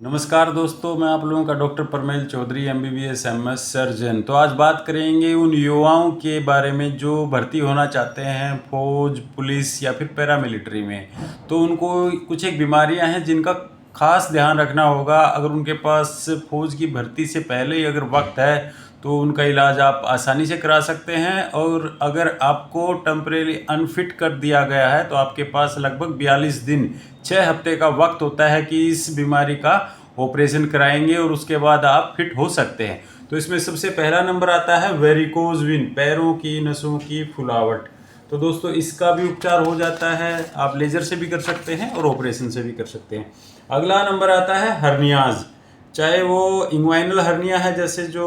नमस्कार दोस्तों, मैं आप लोगों का doctor Parmel Chaudhary MBBS MS surgeon. तो आज बात करेंगे उन युवाओं के बारे में जो भर्ती होना चाहते हैं फौज, पुलिस या फिर पैरामिलिट्री में। तो उनको कुछ एक बीमारियां हैं जिनका खास ध्यान रखना होगा। अगर उनके पास फौज की भर्ती से पहले ही अगर वक्त है तो उनका इलाज आप आसानी से करा सकते हैं, और अगर आपको टेम्परेरी अनफिट कर दिया गया है तो आपके पास लगभग 42 दिन 6 हफ्ते का वक्त होता है कि इस बीमारी का ऑपरेशन कराएंगे और उसके बाद आप फिट हो सकते हैं। तो इसमें सबसे पहला नंबर आता है वेरिकोज वेन, पैरों की नसों की फुलावट। तो दोस्तों इसका भी उपचार हो जाता है, आप लेजर से भी कर सकते हैं और ऑपरेशन से भी कर सकते हैं। अगला नंबर आता है हर्नियाज, चाहे वो इंग्वाइनल हर्निया है, जैसे जो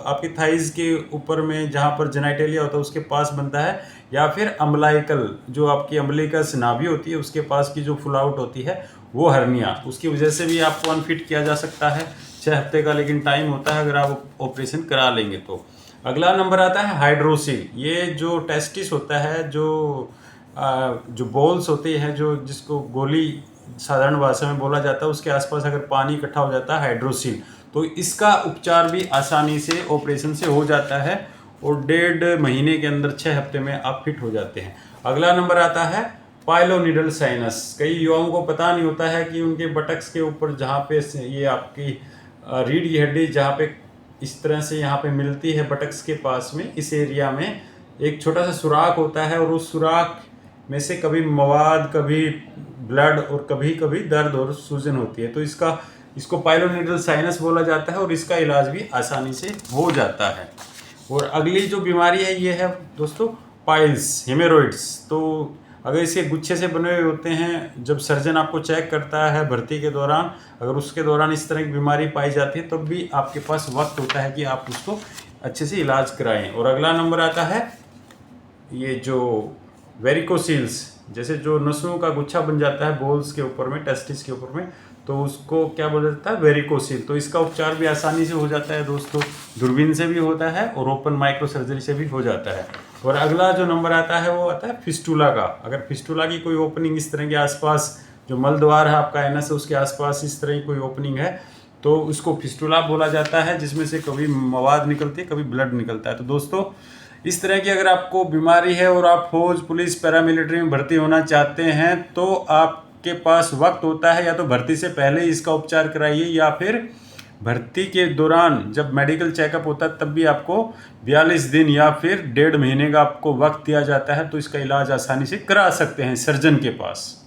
आपकी थाइज के ऊपर में जहाँ पर जेनाइटेलिया होता है उसके पास बनता है, या फिर अम्बलाइकल जो आपकी अम्बलिकस नाभि होती है उसके पास की जो फुलाउट होती है वो हर्निया, उसकी वजह से भी आपको अनफिट किया जा सकता है। 6 हफ्ते का लेकिन टाइम होता है अगर आप ऑपरेशन करा लेंगे तो। अगला नंबर आता है हाइड्रोसिल, ये जो टेस्टिस होता है, जो बॉल्स होते हैं, जो जिसको गोली साधारण भाषा में बोला जाता है, उसके आसपास अगर पानी इकट्ठा हो जाता है हाइड्रोसिल, तो इसका उपचार भी आसानी से ऑपरेशन से हो जाता है और 1.5 महीने के अंदर 6 हफ्ते में आप फिट हो जाते हैं। अगला नंबर आता है पाइलोनिडल साइनस। कई युवाओं को पता नहीं होता है कि उनके बटक्स के ऊपर जहाँ पे ये आपकी रीढ़ की हड्डी जहाँ पे इस तरह से यहाँ पे मिलती है बटक्स के पास में, इस एरिया में एक छोटा सा सुराख होता है और उस सुराख में से कभी मवाद, कभी ब्लड और कभी कभी दर्द और सूजन होती है। तो इसको पाइलोनिडल साइनस बोला जाता है और इसका इलाज भी आसानी से हो जाता है। और अगली जो बीमारी है ये है दोस्तों पाइल्स, हेमेरोइड्स। तो अगर इसके गुच्छे से बने हुए होते हैं, जब सर्जन आपको चेक करता है भर्ती के दौरान, अगर उसके दौरान इस तरह की बीमारी पाई जाती है तब भी आपके पास वक्त होता है कि आप उसको अच्छे से इलाज कराएं। और अगला नंबर आता है ये जो वेरिकोसील्स, जैसे जो नसों का गुच्छा बन जाता है बॉल्स के ऊपर में, टेस्टिस के ऊपर में, तो उसको क्या बोला जाता है वेरिकोसील। तो इसका उपचार भी आसानी से हो जाता है दोस्तों, दूरबीन से भी होता है और ओपन माइक्रो सर्जरी से भी हो जाता है। और अगला जो नंबर आता है वो आता है फिस्टुला का। अगर फिस्टुला की कोई ओपनिंग इस तरह के आसपास, जो मल द्वार है आपका एनस है उसके आसपास इस तरह की कोई ओपनिंग है तो उसको फिस्टुला बोला जाता है, जिसमें से कभी मवाद निकलती है कभी ब्लड निकलता है। तो दोस्तों इस तरह की अगर आपको बीमारी है और आप फौज, पुलिस, पैरामिलिट्री में भर्ती होना चाहते हैं तो आपके पास वक्त होता है, या तो भर्ती से पहले ही इसका उपचार कराइए या फिर भर्ती के दौरान जब मेडिकल चेकअप होता है तब भी आपको 42 दिन या फिर 1.5 महीने का आपको वक्त दिया जाता है, तो इसका इलाज आसानी से करा सकते हैं सर्जन के पास।